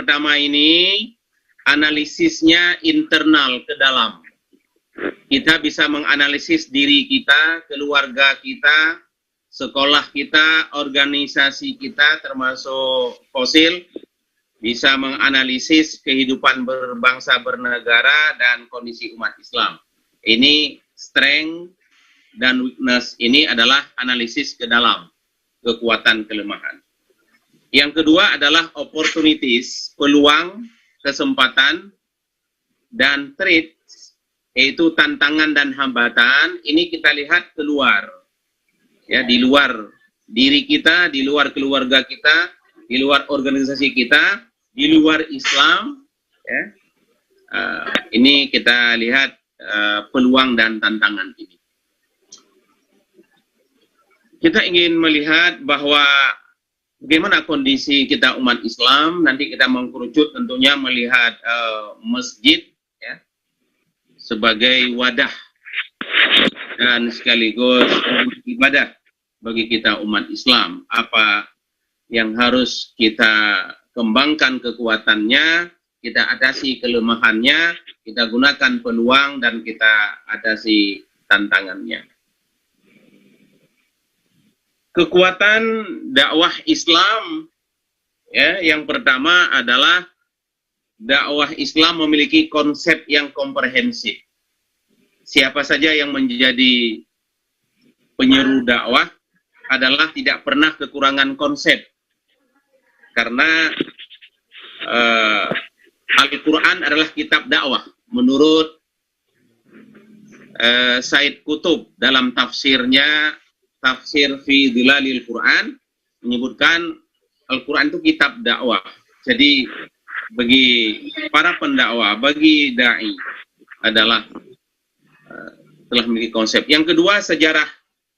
pertama ini analisisnya internal ke dalam. Kita bisa menganalisis diri kita, keluarga kita, sekolah kita, organisasi kita, termasuk fosil, bisa menganalisis kehidupan berbangsa, bernegara, dan kondisi umat Islam. Ini strength dan weakness, ini adalah analisis ke dalam, kekuatan, kelemahan. Yang kedua adalah opportunities, peluang, kesempatan, dan threat, yaitu tantangan dan hambatan. Ini kita lihat keluar, ya, di luar diri kita, di luar keluarga kita, di luar organisasi kita, di luar Islam, ya. Ini kita lihat peluang dan tantangan ini. Kita ingin melihat bahwa bagaimana kondisi kita umat Islam. Nanti kita mengkerucut tentunya melihat masjid, ya, sebagai wadah dan sekaligus ibadah bagi kita umat Islam. Apa yang harus kita kembangkan kekuatannya, kita atasi kelemahannya, kita gunakan peluang, dan kita atasi tantangannya. Kekuatan dakwah Islam, ya, yang pertama adalah dakwah Islam memiliki konsep yang komprehensif. Siapa saja yang menjadi penyeru dakwah adalah tidak pernah kekurangan konsep. Karena Al-Quran adalah kitab dakwah. Menurut Said Qutb dalam tafsirnya, Tafsir fi Dhilalil Quran, menyebutkan Al-Quran itu kitab dakwah. Jadi bagi para pendakwah, bagi da'i adalah telah memiliki konsep. Yang kedua, sejarah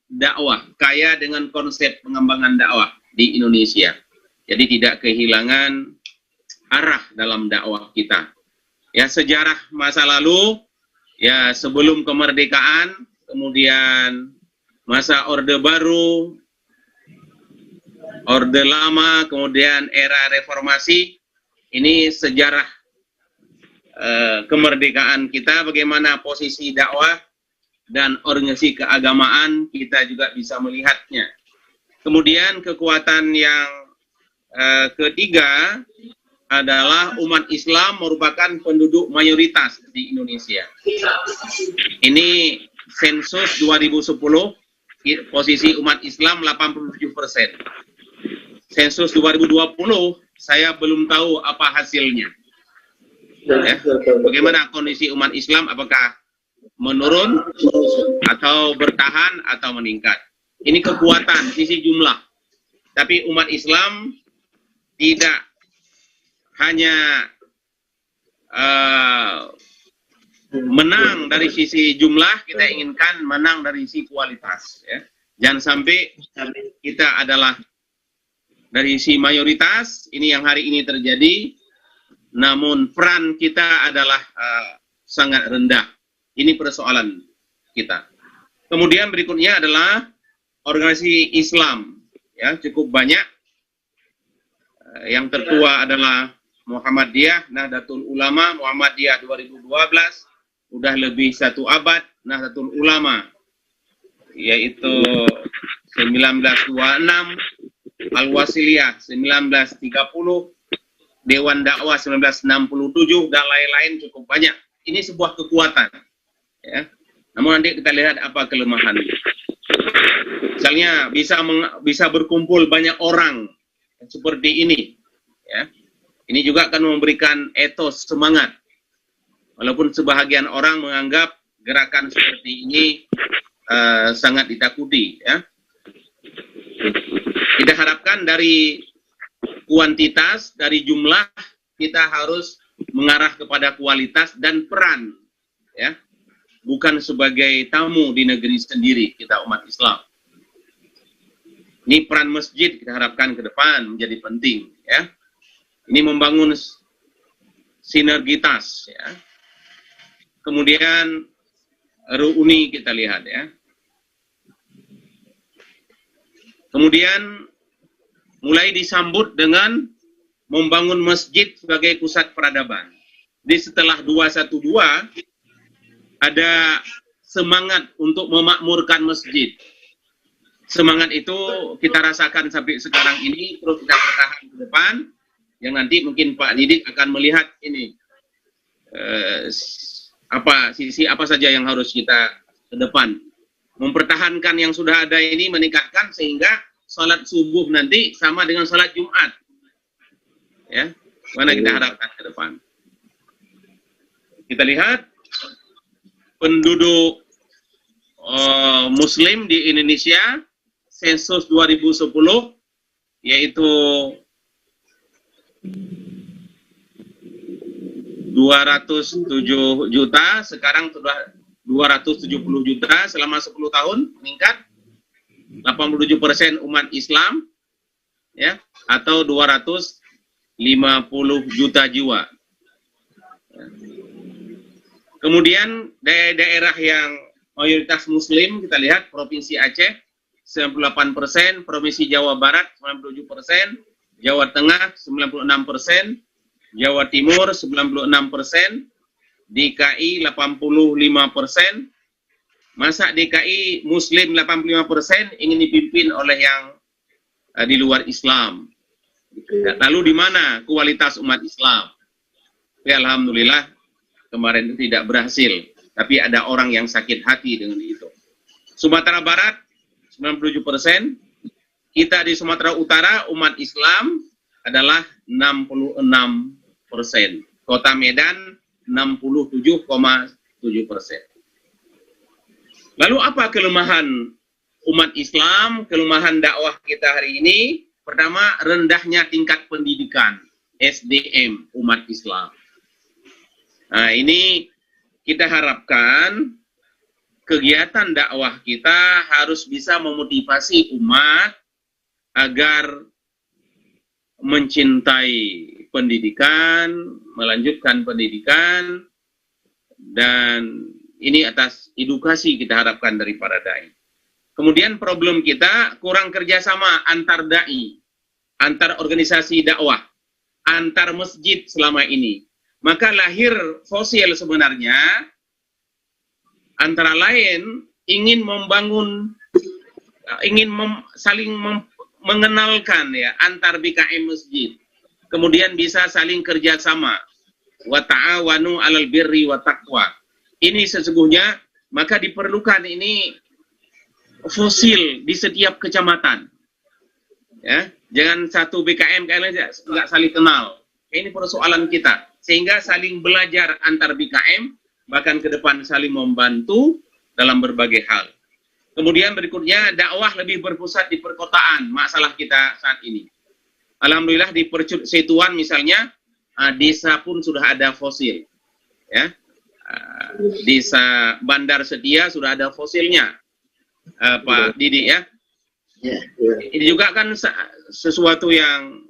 dakwah, kaya dengan konsep pengembangan dakwah di Indonesia. Jadi tidak kehilangan arah dalam dakwah kita. Ya, sejarah masa lalu, ya, sebelum kemerdekaan, kemudian masa Orde Baru, Orde Lama, kemudian era reformasi. Ini sejarah kemerdekaan kita, bagaimana posisi dakwah dan organisasi keagamaan, kita juga bisa melihatnya. Kemudian kekuatan yang ketiga adalah umat Islam merupakan penduduk mayoritas di Indonesia. Ini sensus 2010, posisi umat Islam 87%. Sensus 2020, saya belum tahu apa hasilnya. Ya, bagaimana kondisi umat Islam, apakah menurun atau bertahan atau meningkat. Ini kekuatan sisi jumlah. Tapi umat Islam tidak hanya menang dari sisi jumlah, kita inginkan menang dari sisi kualitas. Ya. Jangan sampai kita adalah dari sisi mayoritas, ini yang hari ini terjadi, namun peran kita adalah sangat rendah. Ini persoalan kita. Kemudian berikutnya adalah organisasi Islam, ya, cukup banyak. Yang tertua adalah Muhammadiyah, Nahdlatul Ulama, Muhammadiyah 2012, udah lebih 1 abad. Nahdlatul Ulama, yaitu 1926, Al-Wasiliyah 1930, Dewan Dakwah 1967, dan lain-lain cukup banyak. Ini sebuah kekuatan. Ya. Namun nanti kita lihat apa kelemahannya. Misalnya bisa berkumpul banyak orang seperti ini. Ya. Ini juga akan memberikan etos semangat. Walaupun sebahagian orang menganggap gerakan seperti ini sangat ditakuti. Ya. Kita harapkan dari kuantitas, dari jumlah, kita harus mengarah kepada kualitas dan peran. Ya. Bukan sebagai tamu di negeri sendiri, kita umat Islam. Ini peran masjid kita harapkan ke depan menjadi penting. Ya. Ini membangun sinergitas. Ya. Kemudian reuni kita lihat. Ya. Kemudian mulai disambut dengan membangun masjid sebagai pusat peradaban. Jadi setelah 212 ada semangat untuk memakmurkan masjid. Semangat itu kita rasakan sampai sekarang ini, terus kita pertahankan ke depan, yang nanti mungkin Pak Didik akan melihat ini sisi apa saja yang harus kita ke depan. Mempertahankan yang sudah ada ini, meningkatkan sehingga sholat subuh nanti sama dengan sholat Jumat. Ya, mana kita harapkan ke depan. Kita lihat penduduk Muslim di Indonesia sensus 2010 yaitu 207 juta, sekarang sudah 270 juta selama 10 tahun meningkat. 87% umat Islam, ya, atau 250 juta jiwa. Kemudian daerah-daerah yang mayoritas Muslim, kita lihat Provinsi Aceh 98%, Provinsi Jawa Barat 97%, Jawa Tengah 96%, Jawa Timur 96%, DKI 85%. Masa DKI Muslim 85% ingin dipimpin oleh yang di luar Islam. Lalu di mana kualitas umat Islam? Ya, alhamdulillah kemarin itu tidak berhasil, tapi ada orang yang sakit hati dengan itu. Sumatera Barat 97%, kita di Sumatera Utara umat Islam adalah 66%. Kota Medan 67,7%. Lalu apa kelemahan umat Islam, kelemahan dakwah kita hari ini? Pertama, rendahnya tingkat pendidikan SDM umat Islam. Nah, ini kita harapkan kegiatan dakwah kita harus bisa memotivasi umat agar mencintai pendidikan, melanjutkan pendidikan, dan ini atas edukasi kita harapkan dari para dai. Kemudian problem kita kurang kerjasama antar dai, antar organisasi dakwah, antar masjid selama ini. Maka lahir fosil sebenarnya antara lain ingin membangun, saling mengenalkan ya antar BKM masjid. Kemudian bisa saling kerjasama. Wa ta'awanu 'alal birri wa taqwa. Ini sesungguhnya maka diperlukan ini fosil di setiap kecamatan. Ya, jangan satu BKM kalian nggak saling kenal. Ini persoalan kita. Sehingga saling belajar antar BKM, bahkan ke depan saling membantu dalam berbagai hal. Kemudian berikutnya dakwah lebih berpusat di perkotaan, masalah kita saat ini. Alhamdulillah di Persetuan misalnya desa pun sudah ada fosil. Ya. Desa Bandar Setia sudah ada fosilnya, Pak Didi ya. Ini juga kan sesuatu yang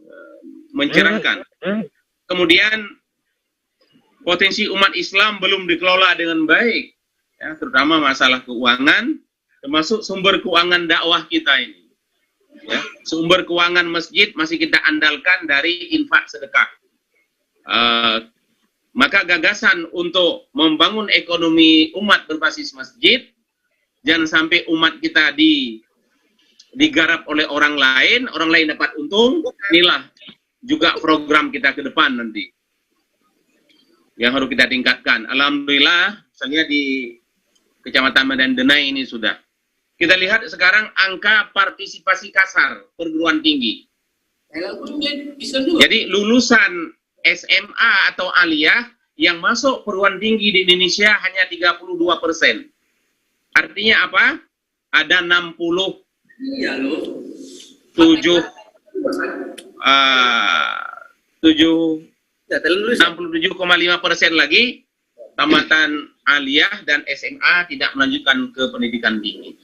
mencerahkan. Kemudian potensi umat Islam belum dikelola dengan baik, ya, terutama masalah keuangan, termasuk sumber keuangan dakwah kita ini. Ya, sumber keuangan masjid masih kita andalkan dari infak sedekah. Maka gagasan untuk membangun ekonomi umat berbasis masjid, jangan sampai umat kita digarap oleh orang lain dapat untung. Inilah juga program kita ke depan nanti yang harus kita tingkatkan. Alhamdulillah, misalnya di Kecamatan Medan Denai ini sudah. Kita lihat sekarang angka partisipasi kasar perguruan tinggi. Jadi lulusan SMA atau aliyah yang masuk perguruan tinggi di Indonesia hanya 32%. Artinya apa? Ada 67,5% lagi tamatan aliyah dan SMA tidak melanjutkan ke pendidikan tinggi.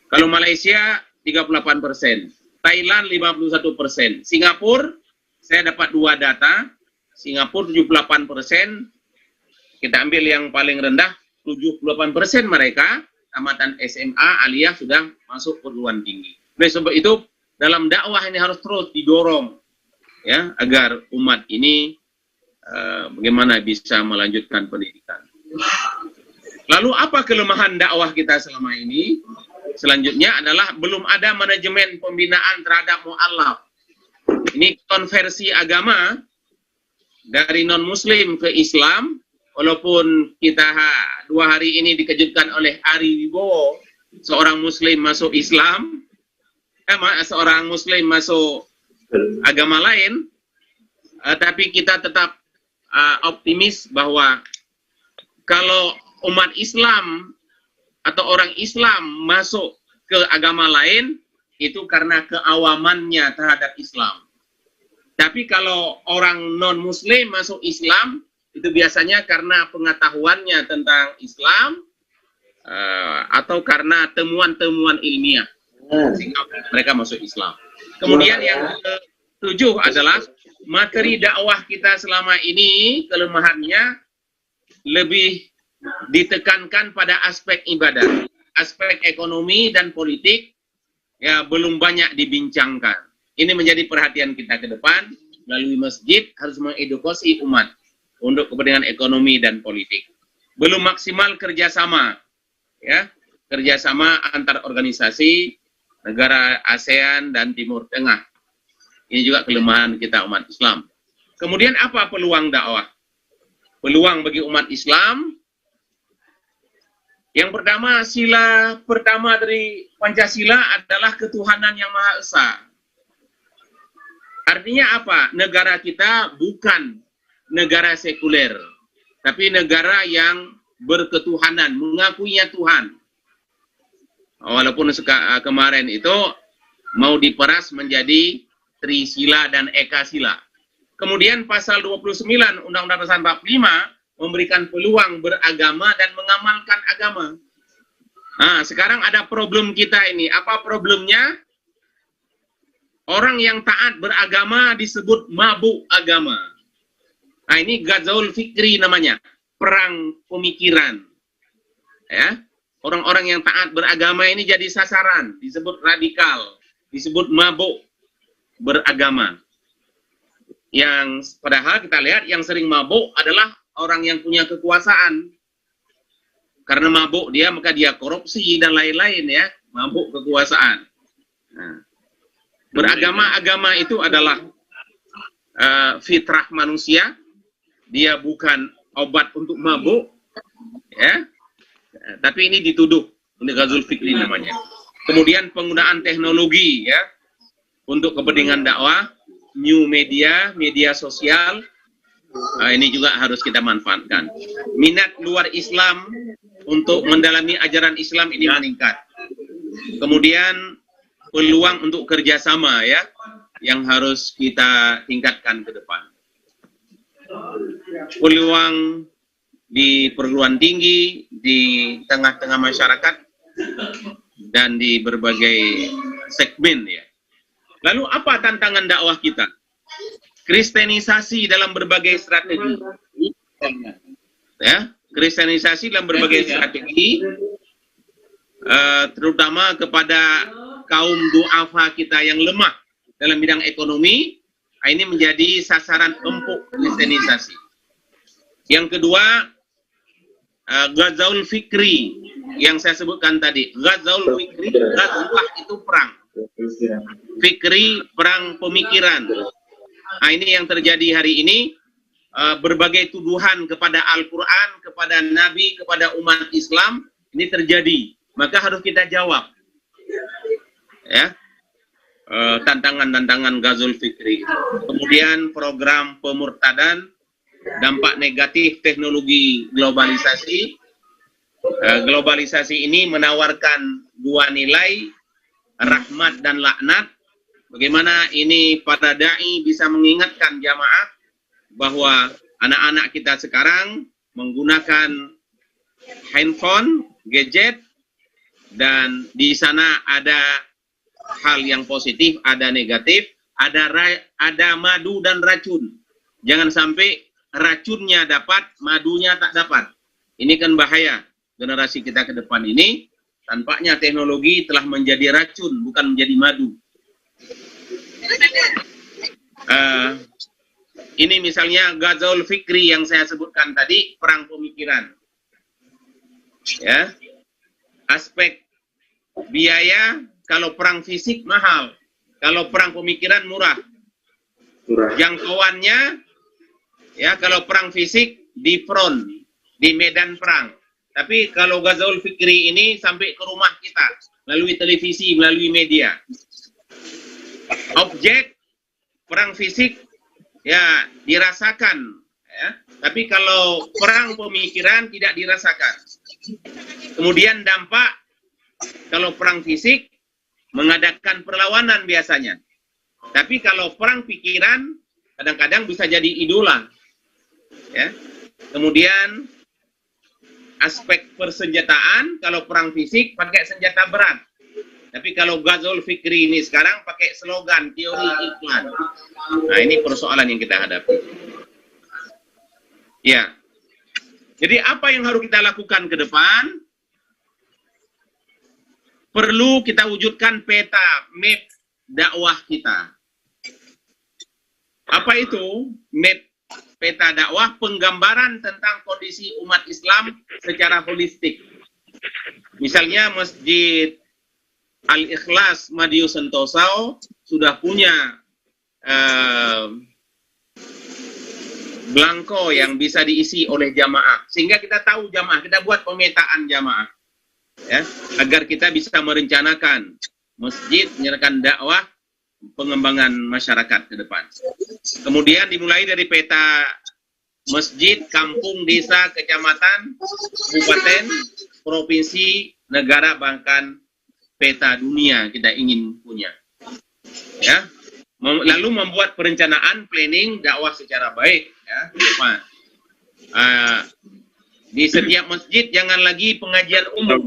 Kalau Malaysia 38%, Thailand 51%, Singapura saya dapat dua data, Singapura 78%, kita ambil yang paling rendah 78% mereka tamatan SMA aliyah sudah masuk perguruan tinggi. Oleh sebab itu dalam dakwah ini harus terus didorong ya, agar umat ini bagaimana bisa melanjutkan pendidikan. Lalu apa kelemahan dakwah kita selama ini? Selanjutnya adalah belum ada manajemen pembinaan terhadap mu'alaf. Ini konversi agama dari non-muslim ke Islam, walaupun kita 2 hari ini dikejutkan oleh Ari Wibowo, seorang muslim masuk Islam, seorang muslim masuk agama lain, tapi kita tetap optimis bahwa kalau umat Islam atau orang Islam masuk ke agama lain, itu karena keawamannya terhadap Islam. Tapi kalau orang non-muslim masuk Islam, itu biasanya karena pengetahuannya tentang Islam, atau karena temuan-temuan ilmiah, sehingga mereka masuk Islam. Kemudian yang ke-7 adalah materi dakwah kita selama ini, kelemahannya lebih ditekankan pada aspek ibadah, aspek ekonomi dan politik ya belum banyak dibincangkan. Ini menjadi perhatian kita ke depan. Melalui masjid harus mengedukasi umat untuk kepentingan ekonomi dan politik. Belum maksimal kerjasama, ya, kerjasama antar organisasi negara ASEAN dan Timur Tengah. Ini juga kelemahan kita umat Islam. Kemudian apa peluang dakwah? Peluang bagi umat Islam, yang pertama, sila pertama dari Pancasila adalah ketuhanan yang Maha Esa. Artinya apa? Negara kita bukan negara sekuler, tapi negara yang berketuhanan, mengakuinya Tuhan. Walaupun kemarin itu mau diperas menjadi Trisila dan Ekasila. Kemudian pasal 29 Undang-Undang Dasar 45 memberikan peluang beragama dan mengamalkan agama. Nah, sekarang ada problem kita ini. Apa problemnya? Orang yang taat beragama disebut mabuk agama. Nah, ini Ghazaul Fikri namanya, perang pemikiran. Ya, orang-orang yang taat beragama ini jadi sasaran, disebut radikal, disebut mabuk beragama. Yang padahal kita lihat yang sering mabuk adalah orang yang punya kekuasaan. Karena mabuk dia, maka dia korupsi dan lain-lain ya, mabuk kekuasaan. Nah, beragama itu adalah fitrah manusia. Dia bukan obat untuk mabuk, ya. Tapi ini dituduh, ini Ghazul Fikri namanya. Kemudian penggunaan teknologi ya untuk kepentingan dakwah, new media, media sosial, ini juga harus kita manfaatkan. Minat luar Islam untuk mendalami ajaran Islam ini meningkat. Kemudian peluang untuk kerjasama ya, yang harus kita tingkatkan ke depan. Peluang di perguruan tinggi, di tengah-tengah masyarakat, dan di berbagai segmen ya. Lalu apa tantangan dakwah kita? Kristenisasi dalam berbagai strategi. Ya, kristenisasi dalam berbagai strategi, terutama kepada kaum du'afa kita yang lemah dalam bidang ekonomi, ini menjadi sasaran empuk kristenisasi. Yang kedua, Ghazaul Fikri yang saya sebutkan tadi. Ghazaul Fikri, Ghazwah itu perang. Fikri, perang pemikiran. Nah, ini yang terjadi hari ini, berbagai tuduhan kepada Al-Quran, kepada Nabi, kepada umat Islam, ini terjadi. Maka harus kita jawab. Ya, tantangan-tantangan Ghazul Fikri. Kemudian program pemurtadan, dampak negatif teknologi globalisasi. Globalisasi ini menawarkan dua nilai, rahmat dan laknat. Bagaimana ini para da'i bisa mengingatkan jamaah bahwa anak-anak kita sekarang menggunakan handphone, gadget, dan di sana ada hal yang positif, ada negatif, ada madu dan racun. Jangan sampai racunnya dapat, madunya tak dapat. Ini kan bahaya. Generasi kita ke depan ini, tampaknya teknologi telah menjadi racun, bukan menjadi madu. Ini misalnya Ghazwaul Fikri yang saya sebutkan tadi, perang pemikiran. Ya, aspek biaya, kalau perang fisik mahal, kalau perang pemikiran murah. Jangkauannya, ya kalau perang fisik di front, di medan perang. Tapi kalau Ghazwaul Fikri ini sampai ke rumah kita, melalui televisi, melalui media. Objek perang fisik ya dirasakan, ya. Tapi kalau perang pemikiran tidak dirasakan. Kemudian dampak, kalau perang fisik mengadakan perlawanan biasanya. Tapi kalau perang pikiran kadang-kadang bisa jadi idola. Ya. Kemudian aspek persenjataan, kalau perang fisik pakai senjata berat. Tapi kalau Ghazwaul Fikri ini sekarang pakai slogan teori iklan. Nah, ini persoalan yang kita hadapi. Ya. Jadi apa yang harus kita lakukan ke depan? Perlu kita wujudkan peta, map dakwah kita. Apa itu map peta dakwah? Penggambaran tentang kondisi umat Islam secara holistik. Misalnya Masjid Al-Ikhlas Madiun Sentosa sudah punya blanko yang bisa diisi oleh jamaah, sehingga kita tahu jamaah, kita buat pemetaan jamaah, ya, agar kita bisa merencanakan masjid, menyerahkan dakwah, pengembangan masyarakat ke depan. Kemudian dimulai dari peta masjid, kampung, desa, kecamatan, kabupaten, provinsi, negara, bahkan peta dunia kita ingin punya. Ya. Lalu membuat perencanaan, planning dakwah secara baik, ya, ke depan. Di setiap masjid jangan lagi pengajian umum,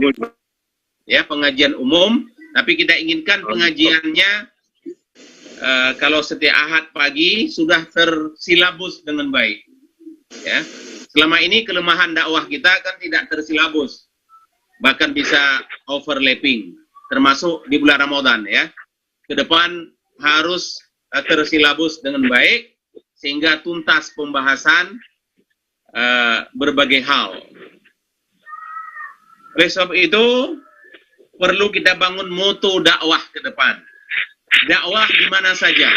ya, pengajian umum, tapi kita inginkan pengajiannya kalau setiap Ahad pagi sudah tersilabus dengan baik. Ya, selama ini kelemahan dakwah kita kan tidak tersilabus, bahkan bisa overlapping, termasuk di bulan Ramadan. Ya, ke depan harus tersilabus dengan baik sehingga tuntas pembahasan berbagai hal. Oleh sebab itu perlu kita bangun moto dakwah ke depan. Dakwah di mana saja.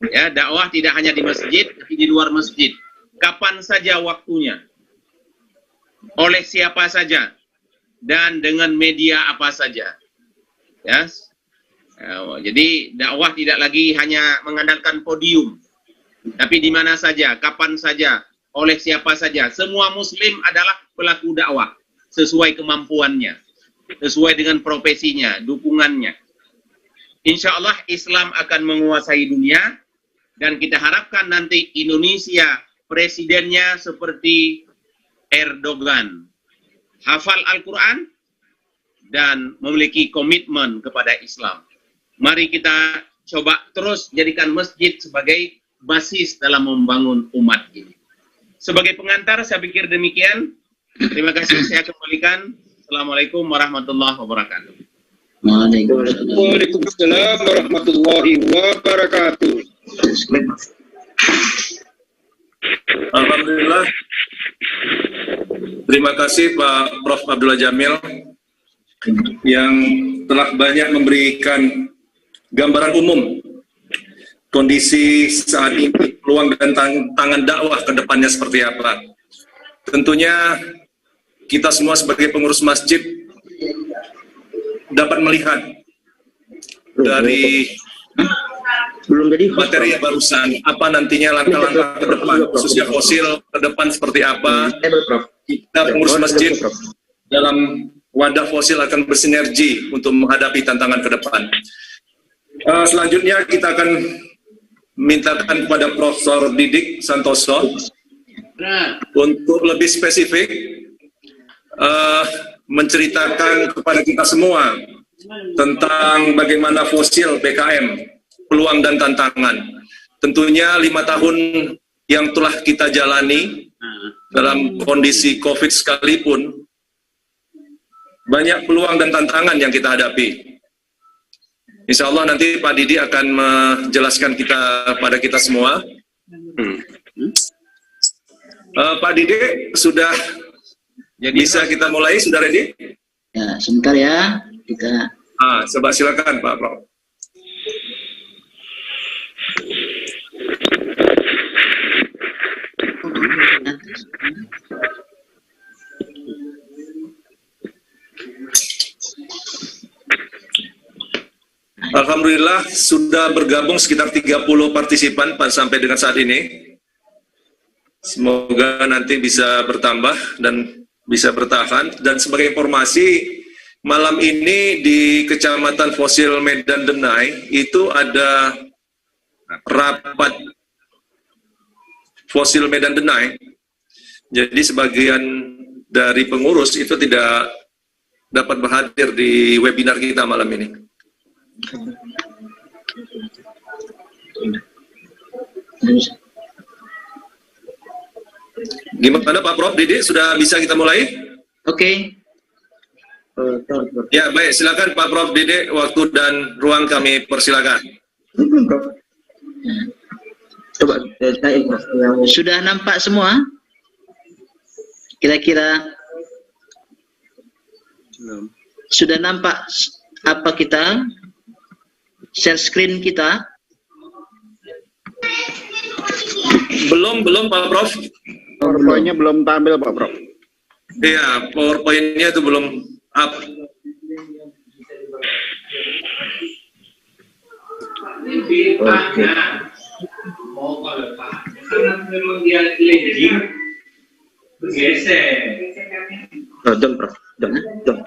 Ya, dakwah tidak hanya di masjid, tapi di luar masjid. Kapan saja waktunya. Oleh siapa saja. Dan dengan media apa saja. Ya. Jadi dakwah tidak lagi hanya mengandalkan podium. Tapi di mana saja, kapan saja, oleh siapa saja. Semua muslim adalah pelaku dakwah. Sesuai kemampuannya. Sesuai dengan profesinya, dukungannya. Insya Allah Islam akan menguasai dunia. Dan kita harapkan nanti Indonesia presidennya seperti Erdogan. Hafal Al-Quran dan memiliki komitmen kepada Islam. Mari kita coba terus jadikan masjid sebagai basis dalam membangun umat ini. Sebagai pengantar saya pikir demikian. Terima kasih, saya kembalikan. Assalamualaikum warahmatullahi wabarakatuh. Waalaikumsalam warahmatullahi wabarakatuh. Alhamdulillah. Terima kasih Pak Prof. Abdullah Jamil yang telah banyak memberikan gambaran umum kondisi saat ini, peluang dan tantangan dakwah ke depannya seperti apa. Tentunya kita semua sebagai pengurus masjid dapat melihat dari materi yang barusan, apa nantinya langkah-langkah ke depan, khususnya fosil ke depan seperti apa. Kita pengurus masjid dalam wadah fosil akan bersinergi untuk menghadapi tantangan ke depan. Selanjutnya kita akan mintakan kepada Profesor Didik Santoso untuk lebih spesifik menceritakan kepada kita semua tentang bagaimana fosil BKM, peluang dan tantangan. Tentunya 5 tahun yang telah kita jalani dalam kondisi COVID sekalipun, banyak peluang dan tantangan yang kita hadapi. Insya Allah nanti Pak Didi akan menjelaskan pada kita semua. Pak Didi sudah bisa kita mulai, sudah ready? Ya, sebentar ya, kita. Coba silakan Pak Prof. Alhamdulillah sudah bergabung sekitar 30 partisipan sampai dengan saat ini. Semoga nanti bisa bertambah dan bisa bertahan. Dan sebagai informasi, malam ini di Kecamatan Fosil Medan Denai itu ada rapat Fosil Medan Denai. Jadi sebagian dari pengurus itu tidak dapat berhadir di webinar kita malam ini. Gimana Pak Prof, Didi, sudah bisa kita mulai? Oke. Ya, baik, silakan Pak Prof Didi, waktu dan ruang kami persilakan. Coba, sudah nampak semua? Kira-kira sudah nampak apa kita? Share screen kita? Belum Pak Prof. PowerPoint-nya belum tampil Pak Prof. Iya, PowerPoint-nya itu belum up. Oke. Prof.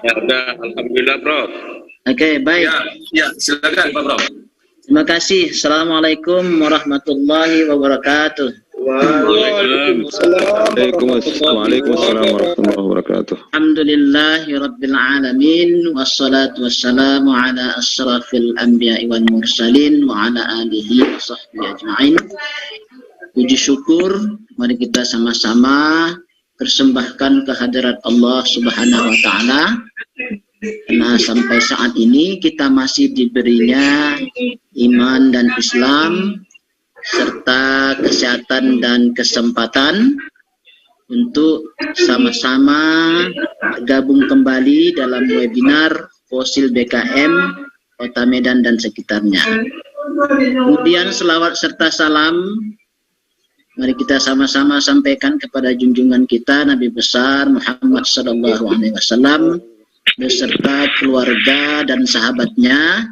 Ya udah, alhamdulillah Prof. Oke, baik. Ya, silakan Pak Prof. Terima kasih. Assalamualaikum warahmatullahi wabarakatuh. Waalaikumsalam warahmatullahi wabarakatuh. Alhamdulillahi rabbil alamin, wassalatu wassalamu ala asyrafil anbiya'i wal mursalin wa ala alihi wa sahbihi ajma'in. Puji syukur, mari kita sama-sama persembahkan kehadirat Allah Subhanahu wa taala. Karena sampai saat ini kita masih diberinya iman dan Islam serta kesehatan dan kesempatan untuk sama-sama bergabung kembali dalam webinar Fosil BKM Kota Medan dan sekitarnya. Kemudian selawat serta salam mari kita sama-sama sampaikan kepada junjungan kita Nabi besar Muhammad SAW beserta keluarga dan sahabatnya,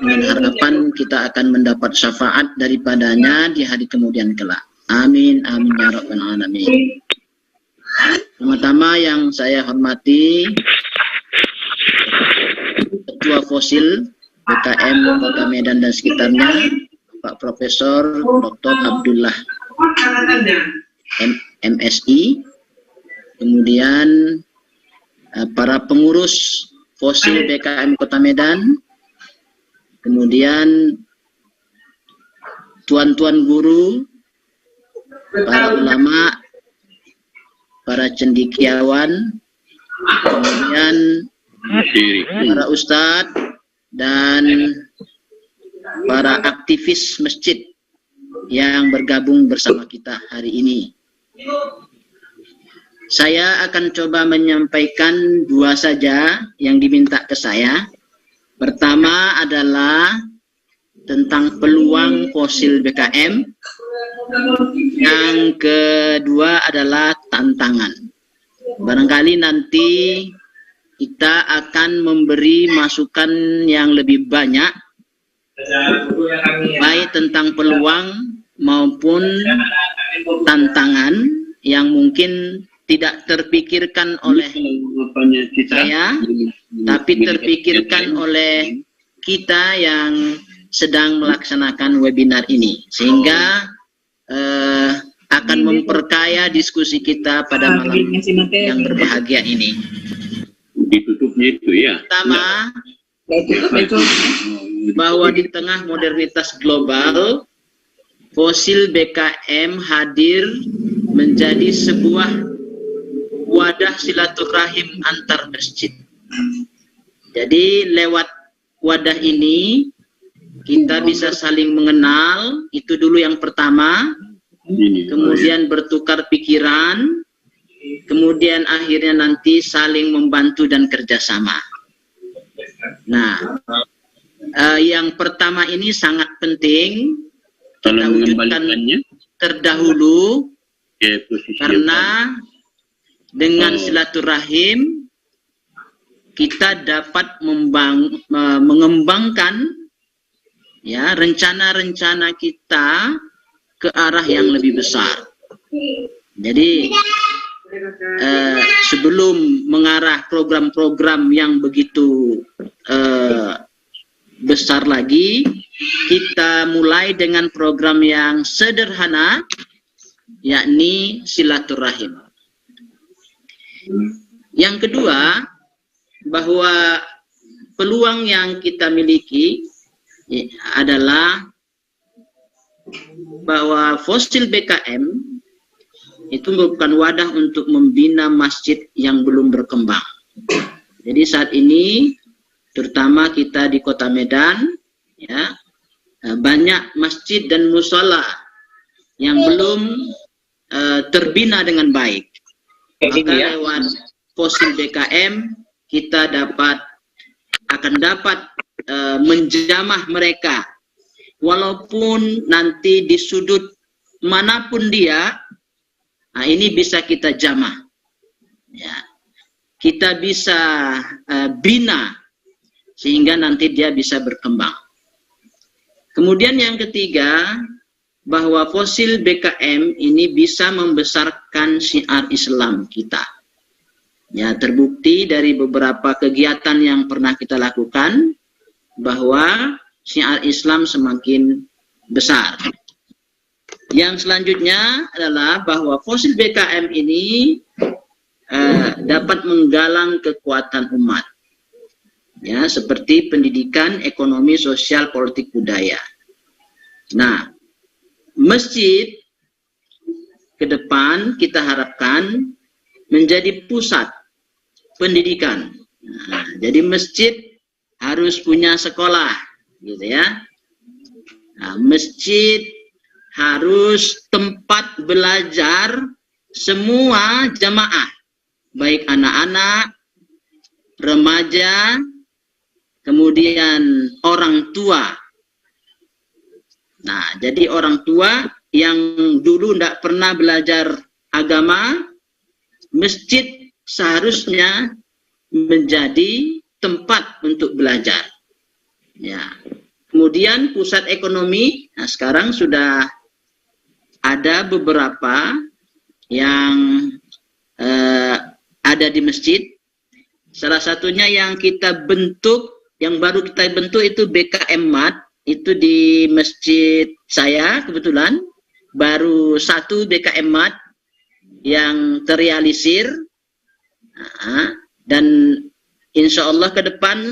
dengan harapan kita akan mendapat syafaat daripadanya di hari kemudian kelak. Amin, amin ya rabbal alamin. Pertama yang saya hormati Ketua Fosil BKM Kota Medan dan sekitarnya, Pak Profesor Dr. Abdullah MSI, kemudian para pengurus Fosil BKM Kota Medan, kemudian tuan-tuan guru, para ulama, para cendekiawan, kemudian para ustadz dan para aktivis masjid yang bergabung bersama kita hari ini. Saya akan coba menyampaikan dua saja yang diminta ke saya. Pertama adalah tentang peluang fosil BKM. Yang kedua adalah tantangan. Barangkali nanti kita akan memberi masukan yang lebih banyak, baik tentang peluang maupun tantangan yang mungkin tidak terpikirkan oleh saya, tapi terpikirkan oleh kita yang sedang melaksanakan webinar ini, sehingga akan memperkaya diskusi kita pada malam yang berbahagia ini. Ditutupnya itu ya. Pertama, bahwa di tengah modernitas global, Fosil BKM hadir menjadi sebuah wadah silaturahim antar masjid. Jadi lewat wadah ini kita bisa saling mengenal, itu dulu yang pertama. Kemudian bertukar pikiran, kemudian akhirnya nanti saling membantu dan kerjasama. Nah, yang pertama ini sangat penting kita wujudkan terdahulu, karena dengan silaturahim kita dapat mengembangkan ya rencana-rencana kita ke arah yang lebih besar. Jadi sebelum mengarah program-program yang begitu besar lagi, kita mulai dengan program yang sederhana, yakni silaturahim. Yang kedua, bahwa peluang yang kita miliki adalah bahwa Fosil BKM itu bukan wadah untuk membina masjid yang belum berkembang. Jadi saat ini, terutama kita di Kota Medan, ya, banyak masjid dan mushola yang belum terbina dengan baik. Maka lewat Fosil BKM kita akan dapat menjamah mereka. Walaupun nanti di sudut manapun dia, nah ini bisa kita jamah. Ya. Kita bisa bina sehingga nanti dia bisa berkembang. Kemudian yang ketiga, bahwa Fosil BKM ini bisa membesarkan syiar Islam kita. Ya, terbukti dari beberapa kegiatan yang pernah kita lakukan bahwa syiar Islam semakin besar. Yang selanjutnya adalah bahwa Fosil BKM ini dapat menggalang kekuatan umat. Ya, seperti pendidikan, ekonomi, sosial, politik, budaya. Nah, masjid ke depan kita harapkan menjadi pusat pendidikan. Nah, jadi masjid harus punya sekolah, gitu ya. Nah, masjid harus tempat belajar semua jamaah, baik anak-anak, remaja, kemudian orang tua. Nah, jadi orang tua yang dulu tidak pernah belajar agama, masjid seharusnya menjadi tempat untuk belajar. Ya. Kemudian pusat ekonomi, nah sekarang sudah ada beberapa yang ada di masjid. Salah satunya yang kita bentuk, yang baru kita bentuk itu BKM Mat. Itu di masjid saya kebetulan baru satu BKM Mat yang terrealisir, dan insya Allah ke depan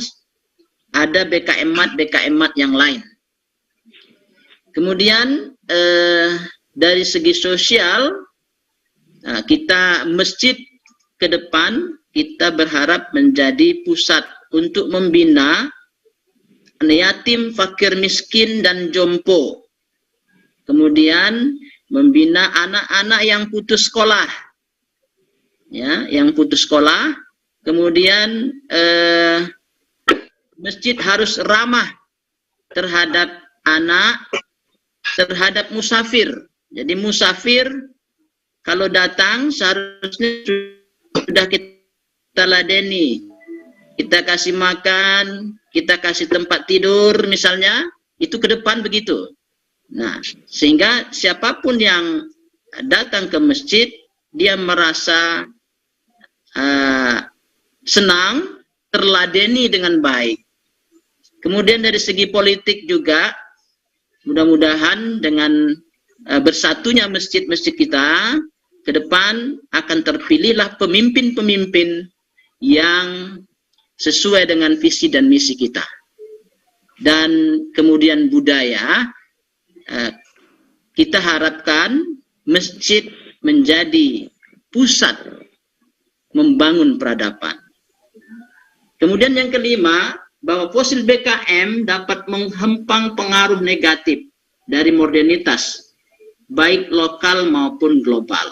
ada BKM Mat yang lain. Kemudian dari segi sosial, kita masjid ke depan kita berharap menjadi pusat untuk membina yatim, fakir, miskin, dan jompo. Kemudian membina anak-anak yang putus sekolah, ya, yang putus sekolah. Kemudian masjid harus ramah terhadap anak, terhadap musafir. Jadi musafir kalau datang seharusnya sudah kita ladeni, kita kasih makan, kita kasih tempat tidur misalnya, itu ke depan begitu. Nah, sehingga siapapun yang datang ke masjid, dia merasa senang, terladeni dengan baik. Kemudian dari segi politik juga, mudah-mudahan dengan bersatunya masjid-masjid kita, ke depan akan terpilihlah pemimpin-pemimpin yang sesuai dengan visi dan misi kita. Dan kemudian budaya, kita harapkan masjid menjadi pusat membangun peradaban. Kemudian yang kelima, bahwa fosil BKM dapat menghempang pengaruh negatif dari modernitas, baik lokal maupun global.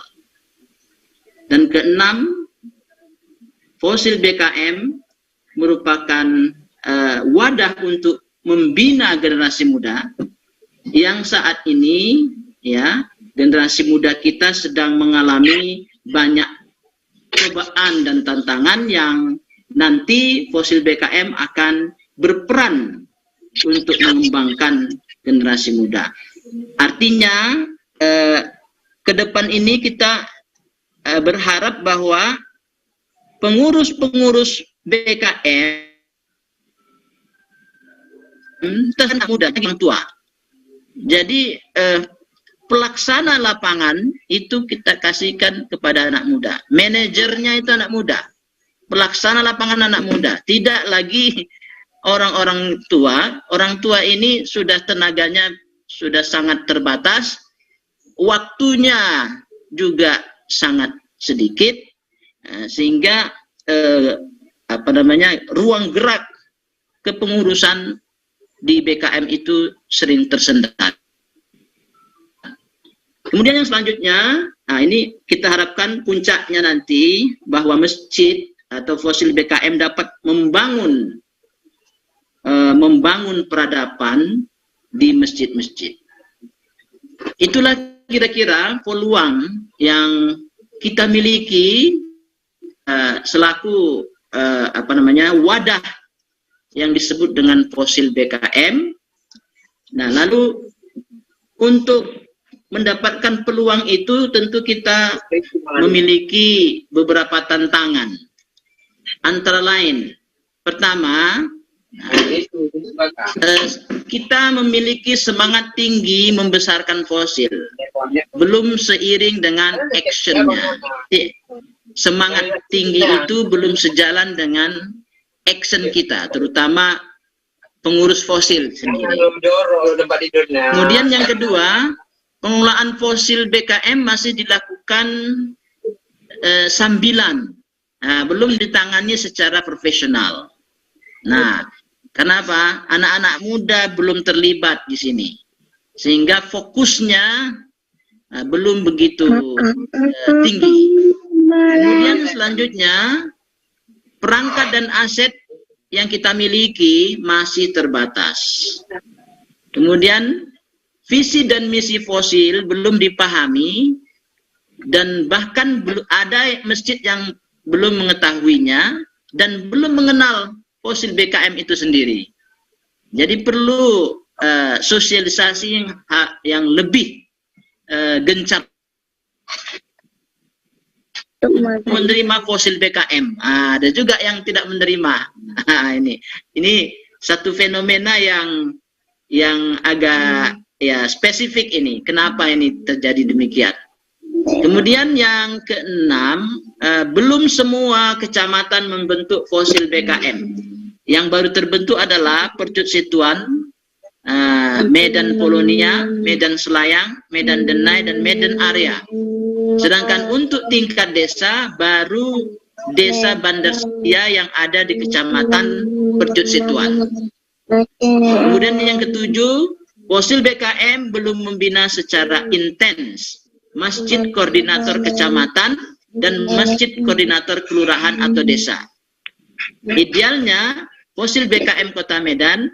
Dan keenam, fosil BKM merupakan wadah untuk membina generasi muda yang saat ini ya generasi muda kita sedang mengalami banyak cobaan dan tantangan yang nanti fosil BKM akan berperan untuk mengembangkan generasi muda. Artinya ke depan ini kita berharap bahwa pengurus-pengurus BKM anak muda yang tua. Jadi pelaksana lapangan itu kita kasihkan kepada anak muda. Manajernya itu anak muda. Pelaksana lapangan anak muda. Tidak lagi orang-orang tua. Orang tua ini sudah tenaganya sudah sangat terbatas. Waktunya juga sangat sedikit. Sehingga ruang gerak kepengurusan di BKM itu sering tersendat. Kemudian yang selanjutnya, nah ini kita harapkan puncaknya nanti bahwa masjid atau fosil BKM dapat membangun peradaban di masjid-masjid. Itulah kira-kira peluang yang kita miliki selaku wadah yang disebut dengan fosil BKM. Nah, lalu untuk mendapatkan peluang itu tentu kita memiliki beberapa tantangan. Antara lain, pertama, kita memiliki semangat tinggi membesarkan fosil, belum seiring dengan actionnya. Semangat tinggi itu belum sejalan dengan action kita, terutama pengurus fosil sendiri. Kemudian yang kedua, pengelolaan fosil BKM masih dilakukan sambilan, belum ditangani secara profesional. Nah, kenapa? Anak-anak muda belum terlibat di sini, sehingga fokusnya belum begitu tinggi. Kemudian selanjutnya, perangkat dan aset yang kita miliki masih terbatas. Kemudian visi dan misi fosil belum dipahami, dan bahkan ada masjid yang belum mengetahuinya dan belum mengenal fosil BKM itu sendiri. Jadi perlu sosialisasi yang lebih gencar menerima fosil BKM. Ada juga yang tidak menerima. Ini satu fenomena yang agak spesifik ini. Kenapa ini terjadi demikian? Kemudian yang keenam, belum semua kecamatan membentuk fosil BKM. Yang baru terbentuk adalah Percut Situan, Medan Polonia, Medan Selayang, Medan Denai, dan Medan Area. Sedangkan untuk tingkat desa, baru desa Bandar Setia yang ada di kecamatan Percut Situan. Kemudian yang ketujuh, fosil BKM belum membina secara intens masjid koordinator kecamatan dan masjid koordinator kelurahan atau desa. Idealnya, fosil BKM Kota Medan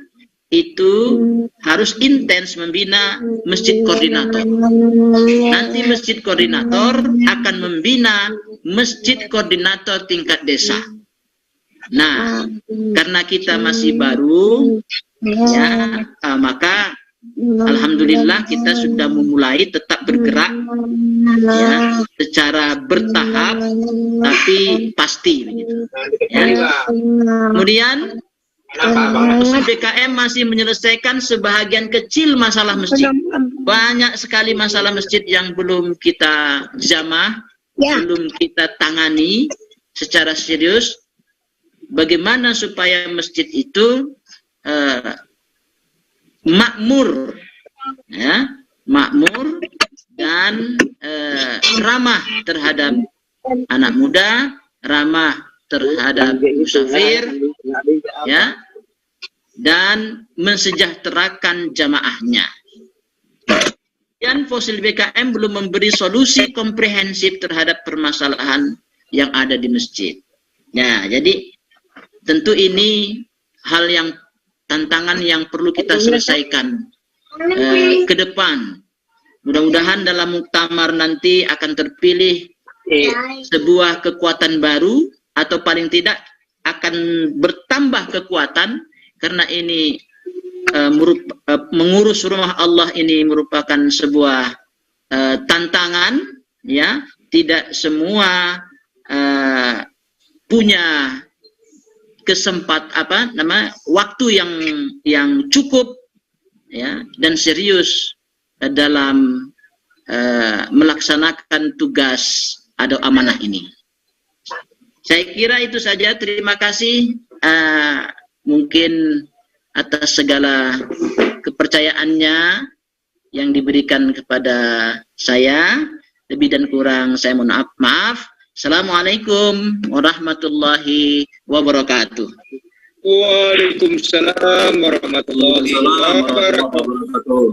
itu harus intens membina masjid koordinator. Nanti masjid koordinator akan membina masjid koordinator tingkat desa. Nah, karena kita masih baru, maka alhamdulillah kita sudah memulai tetap bergerak secara bertahap tapi pasti begitu. Kemudian BKM masih menyelesaikan sebahagian kecil masalah masjid. Banyak sekali masalah masjid yang belum kita jamah, belum kita tangani secara serius. Bagaimana supaya masjid itu makmur, makmur dan ramah terhadap anak muda, ramah terhadap musafir, dan mensejahterakan jamaahnya. Dan Fosil BKM belum memberi solusi komprehensif terhadap permasalahan yang ada di masjid. Ya, jadi tentu ini hal yang tantangan yang perlu kita selesaikan ke depan. Mudah-mudahan dalam muktamar nanti akan terpilih sebuah kekuatan baru, atau paling tidak akan bertambah kekuatan, karena ini mengurus rumah Allah ini merupakan sebuah tantangan, ya. Tidak semua punya waktu yang cukup, ya, dan serius dalam melaksanakan tugas atau amanah ini. Saya kira itu saja. Terima kasih mungkin atas segala kepercayaannya yang diberikan kepada saya. Lebih dan kurang saya mohon maaf. Assalamualaikum warahmatullahi wabarakatuh. Waalaikumsalam warahmatullahi wabarakatuh.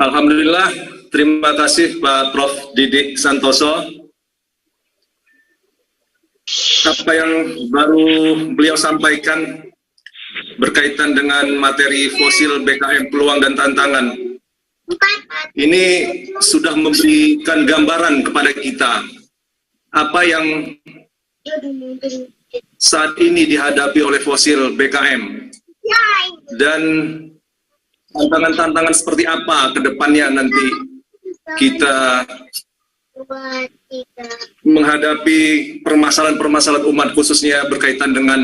Alhamdulillah, terima kasih Pak Prof. Didik Santoso. Apa yang baru beliau sampaikan berkaitan dengan materi fosil BKM, peluang dan tantangan, ini sudah memberikan gambaran kepada kita apa yang saat ini dihadapi oleh fosil BKM dan tantangan-tantangan seperti apa ke depannya nanti kita menghadapi permasalahan-permasalahan umat, khususnya berkaitan dengan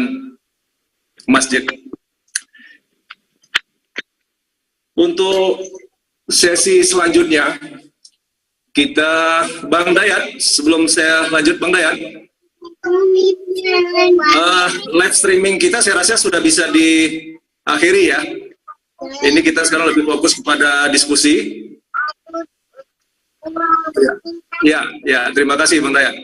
masjid. Untuk sesi selanjutnya, kita Bang Dayat, sebelum saya lanjut Bang Dayat, live streaming kita saya rasa sudah bisa diakhiri ya. Ini kita sekarang lebih fokus kepada diskusi. Ya, terima kasih Bang Dayat.